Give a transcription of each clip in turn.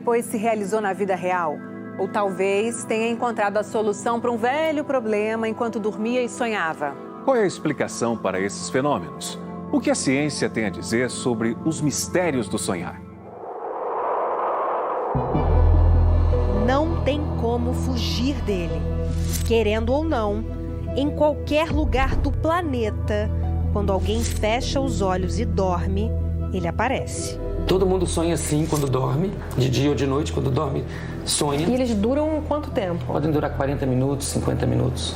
Depois se realizou na vida real? Ou talvez tenha encontrado a solução para um velho problema enquanto dormia e sonhava? Qual é a explicação para esses fenômenos? O que a ciência tem a dizer sobre os mistérios do sonhar? Não tem como fugir dele. Querendo ou não, em qualquer lugar do planeta, quando alguém fecha os olhos e dorme, ele aparece. Todo mundo sonha assim quando dorme, de dia ou de noite, quando dorme, sonha. E eles duram quanto tempo? Podem durar 40 minutos, 50 minutos.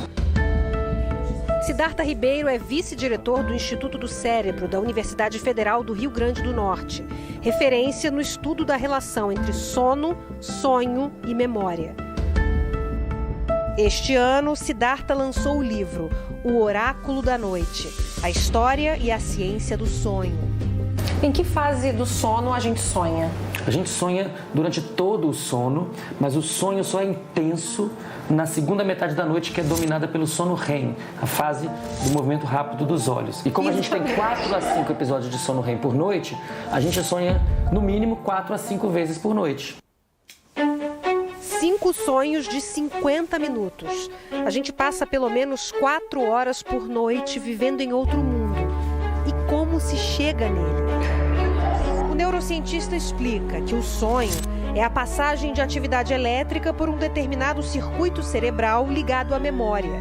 Siddhartha Ribeiro é vice-diretor do Instituto do Cérebro da Universidade Federal do Rio Grande do Norte, referência no estudo da relação entre sono, sonho e memória. Este ano, Siddhartha lançou o livro O Oráculo da Noite, a história e a ciência do sonho. Em que fase do sono a gente sonha? A gente sonha durante todo o sono, mas o sonho só é intenso na segunda metade da noite, que é dominada pelo sono REM, a fase do movimento rápido dos olhos. E como a gente tem 4 a 5 episódios de sono REM por noite, a gente sonha no mínimo 4 a 5 vezes por noite. 5 sonhos de 50 minutos. A gente passa pelo menos 4 horas por noite vivendo em outro mundo. E como se chega nele? O neurocientista explica que o sonho é a passagem de atividade elétrica por um determinado circuito cerebral ligado à memória.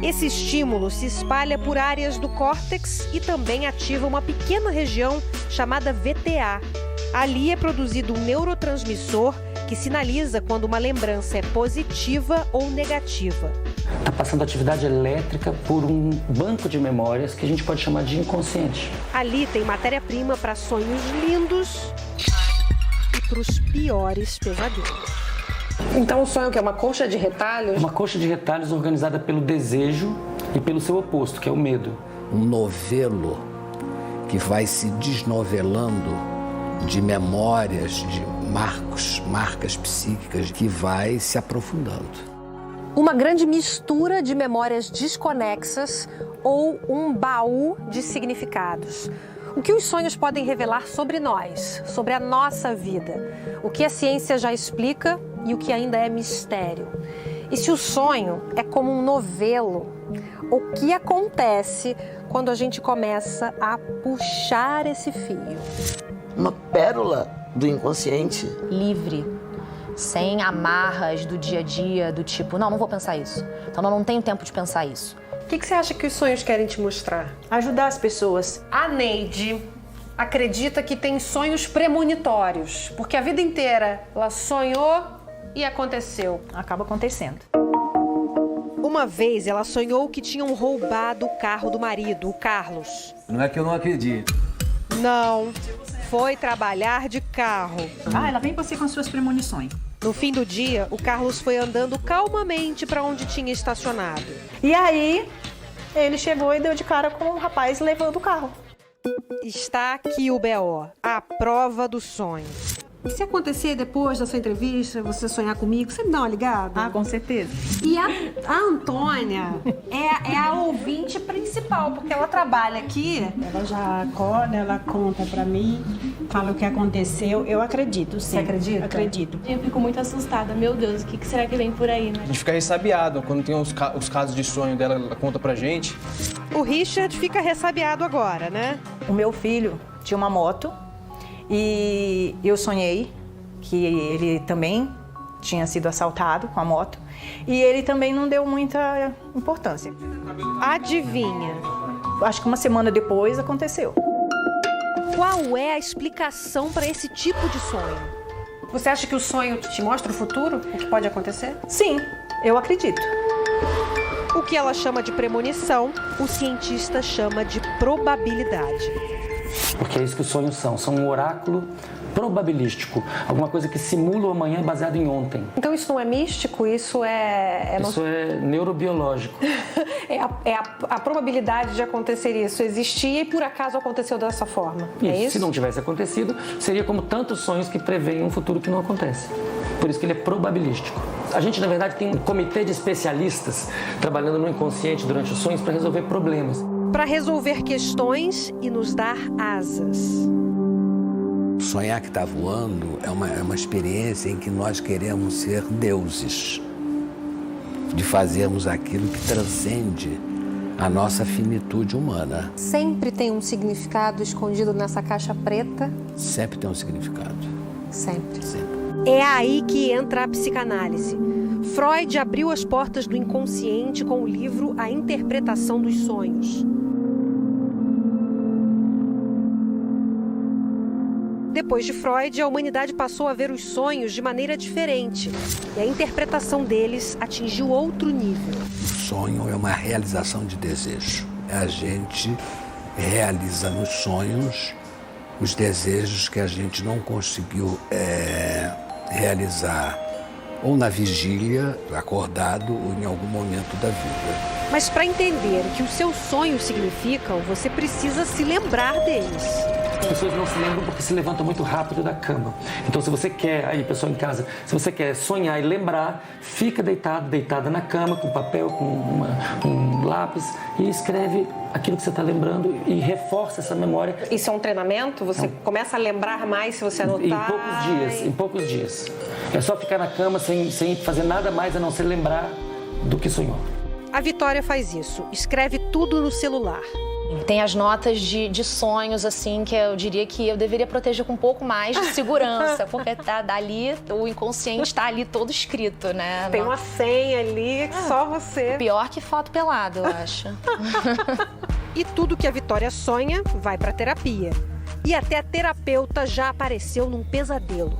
Esse estímulo se espalha por áreas do córtex e também ativa uma pequena região chamada VTA. Ali é produzido um neurotransmissor que sinaliza quando uma lembrança é positiva ou negativa. Está passando atividade elétrica por um banco de memórias que a gente pode chamar de inconsciente. Ali tem matéria-prima para sonhos lindos e para os piores pesadelos. Então o sonho que é uma colcha de retalhos? Uma colcha de retalhos organizada pelo desejo e pelo seu oposto, que é o medo. Um novelo que vai se desnovelando de memórias, de marcas psíquicas, que vai se aprofundando. Uma grande mistura de memórias desconexas ou um baú de significados. O que os sonhos podem revelar sobre nós, sobre a nossa vida? O que a ciência já explica e o que ainda é mistério? E se o sonho é como um novelo, o que acontece quando a gente começa a puxar esse fio? Uma pérola do inconsciente. Livre, sem amarras do dia a dia, do tipo, não vou pensar isso. Então não tenho tempo de pensar isso. O que você acha que os sonhos querem te mostrar? Ajudar as pessoas. A Neide acredita que tem sonhos premonitórios, porque a vida inteira ela sonhou e aconteceu. Acaba acontecendo. Uma vez ela sonhou que tinham roubado o carro do marido, o Carlos. Não é que eu não acredito. Não, foi trabalhar de carro. Ela vem você com suas premonições. No fim do dia, o Carlos foi andando calmamente para onde tinha estacionado. E aí, ele chegou e deu de cara com o rapaz levando o carro. Está aqui o B.O., a prova do sonho. E se acontecer depois dessa entrevista, você sonhar comigo, você me dá uma ligada? Ah, com certeza. E a Antônia é a ouvinte principal, porque ela trabalha aqui. Ela já acorda, ela conta pra mim, fala o que aconteceu. Eu acredito, sim. Você acredita? Acredito. Eu fico muito assustada. Meu Deus, o que será que vem por aí, né? A gente fica ressabiado quando tem os casos de sonho dela, ela conta pra gente. O Richard fica ressabiado agora, né? O meu filho tinha uma moto e eu sonhei que ele também tinha sido assaltado com a moto e ele também não deu muita importância. Adivinha? Acho que uma semana depois aconteceu. Qual é a explicação para esse tipo de sonho? Você acha que o sonho te mostra o futuro? O que pode acontecer? Sim, eu acredito. O que ela chama de premonição, o cientista chama de probabilidade. Porque é isso que os sonhos são um oráculo probabilístico, alguma coisa que simula o amanhã baseado em ontem. Então isso não é místico, isso é... Isso é neurobiológico. é a probabilidade de acontecer isso existia e por acaso aconteceu dessa forma. Isso, é isso? Se não tivesse acontecido, seria como tantos sonhos que preveem um futuro que não acontece. Por isso que ele é probabilístico. A gente, na verdade, tem um comitê de especialistas trabalhando no inconsciente durante os sonhos para resolver problemas. Para resolver questões e nos dar asas. Sonhar que está voando é uma experiência em que nós queremos ser deuses, de fazermos aquilo que transcende a nossa finitude humana. Sempre tem um significado escondido nessa caixa preta? Sempre tem um significado. Sempre. É aí que entra a psicanálise. Freud abriu as portas do inconsciente com o livro A Interpretação dos Sonhos. Depois de Freud, a humanidade passou a ver os sonhos de maneira diferente e a interpretação deles atingiu outro nível. O sonho é uma realização de desejo. A gente realiza nos sonhos os desejos que a gente não conseguiu realizar ou na vigília, acordado, ou em algum momento da vida. Mas para entender o que os seus sonhos significam, você precisa se lembrar deles. As pessoas não se lembram porque se levantam muito rápido da cama. Então, se você quer, aí, pessoal em casa, se você quer sonhar e lembrar, fica deitada na cama, com papel, com um lápis, e escreve aquilo que você está lembrando e reforça essa memória. Isso é um treinamento? Você começa a lembrar mais se você anotar? Em poucos dias. É só ficar na cama sem fazer nada mais a não ser lembrar do que sonhou. A Vitória faz isso, escreve tudo no celular. Tem as notas de sonhos, assim, que eu diria que eu deveria proteger com um pouco mais de segurança, porque tá dali, o inconsciente está ali todo escrito, né? Tem uma senha ali que só você... Pior que foto pelada, eu acho. E tudo que a Vitória sonha vai pra terapia. E até a terapeuta já apareceu num pesadelo.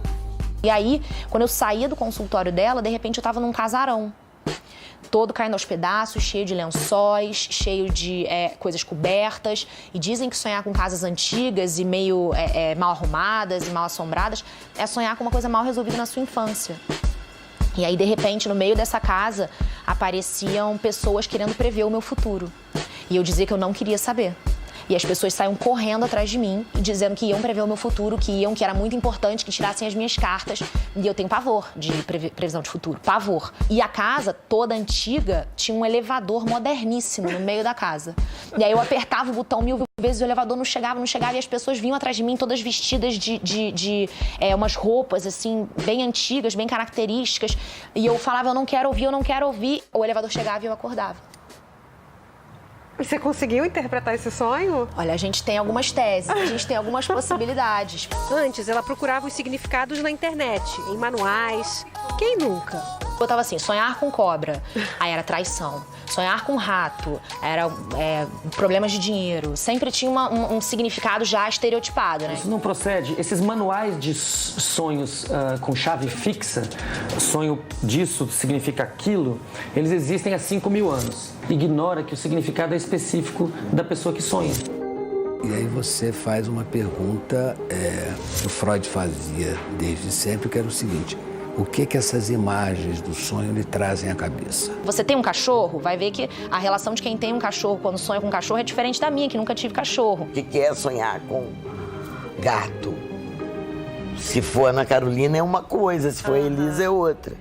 E aí, quando eu saía do consultório dela, de repente eu tava num casarão. Todo caindo aos pedaços, cheio de lençóis, cheio de coisas cobertas. E dizem que sonhar com casas antigas e meio mal arrumadas e mal assombradas é sonhar com uma coisa mal resolvida na sua infância. E aí, de repente, no meio dessa casa, apareciam pessoas querendo prever o meu futuro. E eu dizia que eu não queria saber. E as pessoas saíam correndo atrás de mim, dizendo que iam prever o meu futuro, que era muito importante que tirassem as minhas cartas. E eu tenho pavor de previsão de futuro, pavor. E a casa, toda antiga, tinha um elevador moderníssimo no meio da casa. E aí eu apertava o botão 1000 vezes, o elevador não chegava, e as pessoas vinham atrás de mim, todas vestidas de umas roupas, assim, bem antigas, bem características. E eu falava, eu não quero ouvir. O elevador chegava e eu acordava. Você conseguiu interpretar esse sonho? Olha, a gente tem algumas teses, a gente tem algumas possibilidades. Antes, ela procurava os significados na internet, em manuais. Quem nunca? Eu tava assim, sonhar com cobra, aí era traição. Sonhar com rato, era problemas de dinheiro. Sempre tinha um significado já estereotipado, né? Isso não procede. Esses manuais de sonhos com chave fixa, sonho disso significa aquilo, eles existem há 5.000 anos. Ignora que o significado é específico da pessoa que sonha. E aí você faz uma pergunta que o Freud fazia desde sempre, que era o seguinte: o que essas imagens do sonho lhe trazem à cabeça? Você tem um cachorro, vai ver que a relação de quem tem um cachorro quando sonha com um cachorro é diferente da minha, que nunca tive cachorro. O que é sonhar com gato? Se for Ana Carolina é uma coisa, se for Elisa é outra.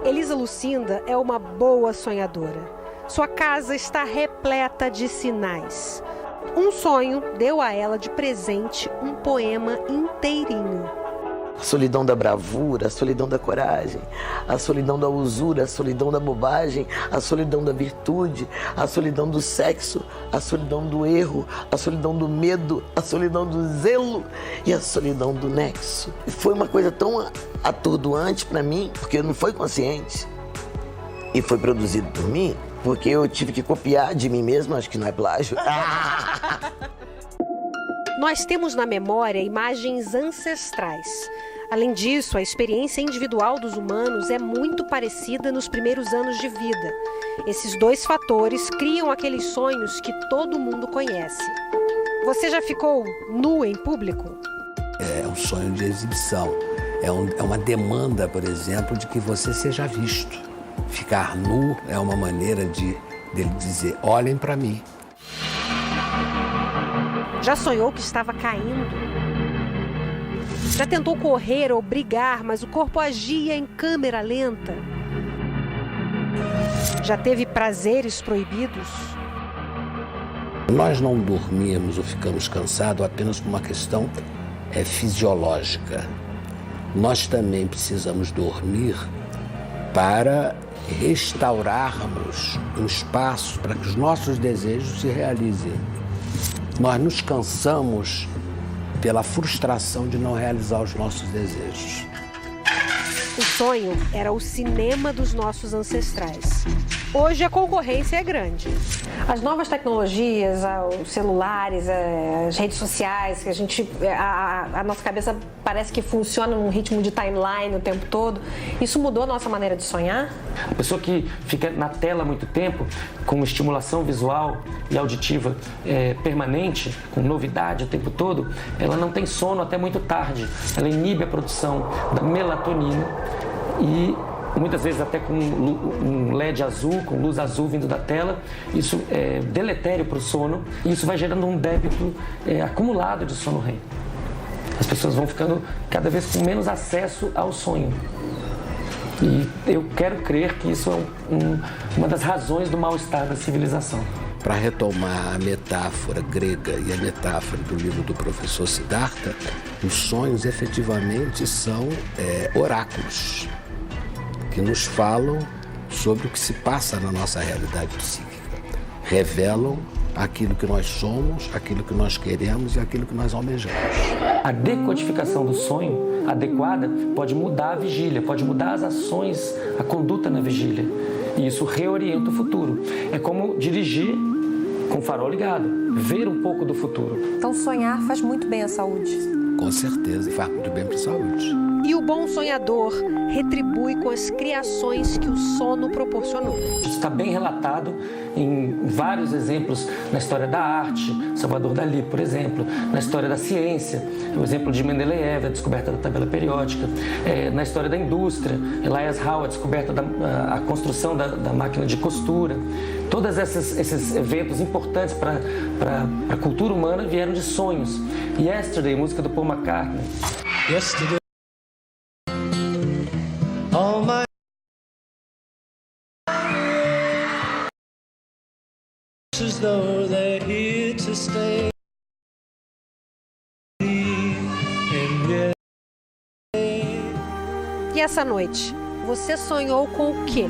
Elisa Lucinda é uma boa sonhadora. Sua casa está repleta de sinais. Um sonho deu a ela de presente um poema inteirinho. A solidão da bravura, a solidão da coragem, a solidão da usura, a solidão da bobagem, a solidão da virtude, a solidão do sexo, a solidão do erro, a solidão do medo, a solidão do zelo e a solidão do nexo. E foi uma coisa tão atordoante para mim, porque não foi consciente e foi produzido por mim, porque eu tive que copiar de mim mesmo, acho que não é plágio. Nós temos na memória imagens ancestrais. Além disso, a experiência individual dos humanos é muito parecida nos primeiros anos de vida. Esses dois fatores criam aqueles sonhos que todo mundo conhece. Você já ficou nu em público? É um sonho de exibição. É uma demanda, por exemplo, de que você seja visto. Ficar nu é uma maneira dele dizer: olhem para mim. Já sonhou que estava caindo? Já tentou correr ou brigar, mas o corpo agia em câmera lenta? Já teve prazeres proibidos? Nós não dormimos ou ficamos cansados apenas por uma questão é fisiológica. Nós também precisamos dormir para restaurarmos um espaço para que os nossos desejos se realizem. Nós nos cansamos pela frustração de não realizar os nossos desejos. O sonho era o cinema dos nossos ancestrais. Hoje a concorrência é grande. As novas tecnologias, os celulares, as redes sociais, que a nossa cabeça parece que funciona num ritmo de timeline o tempo todo. Isso mudou a nossa maneira de sonhar? A pessoa que fica na tela há muito tempo, com estimulação visual e auditiva permanente, com novidade o tempo todo, ela não tem sono até muito tarde. Ela inibe a produção da melatonina e muitas vezes até com um LED azul, com luz azul vindo da tela. Isso é deletério para o sono e isso vai gerando um débito acumulado de sono REM. As pessoas vão ficando cada vez com menos acesso ao sonho. E eu quero crer que isso é uma das razões do mal-estar da civilização. Para retomar a metáfora grega e a metáfora do livro do professor Siddhartha, os sonhos efetivamente são oráculos que nos falam sobre o que se passa na nossa realidade psíquica. Revelam aquilo que nós somos, aquilo que nós queremos e aquilo que nós almejamos. A decodificação do sonho adequada pode mudar a vigília, pode mudar as ações, a conduta na vigília. E isso reorienta o futuro. É como dirigir com o farol ligado, ver um pouco do futuro. Então sonhar faz muito bem à saúde. Com certeza, faz muito bem para a saúde. E o bom sonhador retribui com as criações que o sono proporcionou. Isso está bem relatado em vários exemplos na história da arte, Salvador Dalí, por exemplo, na história da ciência, o exemplo de Mendeleev, a descoberta da tabela periódica, na história da indústria, Elias Howe, a descoberta a construção da máquina de costura. Todos esses eventos importantes para a cultura humana vieram de sonhos. Yesterday, música do Paul McCartney. Yesterday, all my as though they're here to stay. E essa noite, você sonhou com o quê?